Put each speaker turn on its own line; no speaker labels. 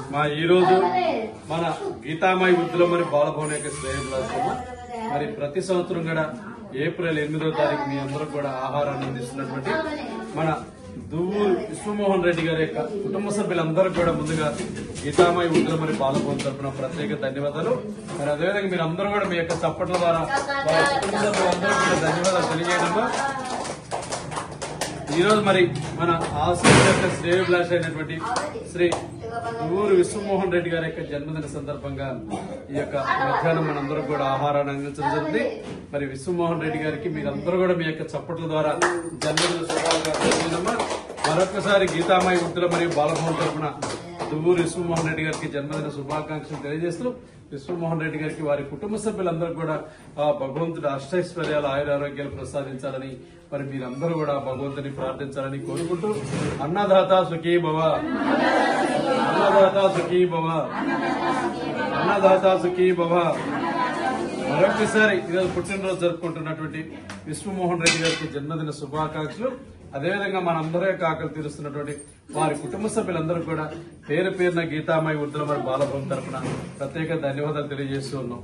ఈ రోజు మన గీతామాయి వృద్ధుల మరి బాలభవన్ యొక్క శ్రేయభిలాషము మరి ప్రతి సంవత్సరం కూడా ఏప్రిల్ 8వ తారీఖు మీ అందరూ కూడా ఆహారాన్ని అందిస్తున్నటువంటి మన దువ్వూరు విశ్వమోహన్ రెడ్డి గారి యొక్క కుటుంబ సభ్యులందరూ కూడా ముందుగా గీతామాయి వృద్ధుల మరి బాలభవన్ తరఫున ప్రత్యేక ధన్యవాదాలు. మరి అదేవిధంగా మీరు అందరూ కూడా మీ యొక్క చప్పట్ల ద్వారా వారి కుటుంబ సభ్యులందరూ కూడా ధన్యవాదాలు తెలియజేయడంలో ఈ రోజు మరి మన ఆశ్రమ శ్రేయభిలాష అయినటువంటి శ్రీ దువ్వూరు విశ్వమోహన్ రెడ్డి గారి యొక్క జన్మదిన సందర్భంగా ఈ యొక్క మధ్యాహ్నం మనందరూ కూడా ఆహారాన్ని అందించడం జరిగింది. మరి విశ్వమోహన్ రెడ్డి గారికి మీరందరూ కూడా మీ యొక్క చప్పట్ల ద్వారా జన్మదిన శుభాకాంక్షలు. మరొకసారి గీతామాయి వృద్ధుల మరియు బాలభవన్ తరఫున దువ్వూరు విశ్వమోహన్ రెడ్డి గారికి జన్మదిన శుభాకాంక్షలు తెలియజేస్తూ విశ్వమోహన్ రెడ్డి గారికి వారి కుటుంబ సభ్యులందరూ కూడా భగవంతుడు అష్టైశ్వర్యాలు ఆయురారోగ్యాలు ప్రసాదించాలని మరి మీరందరూ కూడా భగవంతుని ప్రార్థించాలని కోరుకుంటూ అన్నదాత సుఖీ భవ, అన్నదాత సుఖీ భవ, అన్నదాత సుఖీ భవ. మరొకసారి ఈరోజు పుట్టినరోజు జరుపుకుంటున్నటువంటి విశ్వమోహన్ రెడ్డి గారికి జన్మదిన శుభాకాంక్షలు. అదేవిధంగా మనందరి యొక్క ఆకలి తీరుస్తున్నటువంటి వారి కుటుంబ సభ్యులందరూ కూడా పేరు పేరున గీతామాయి వృద్ధుల మరి బాలభవన్ తరఫున ప్రత్యేక ధన్యవాదాలు తెలియజేస్తూ ఉన్నాం.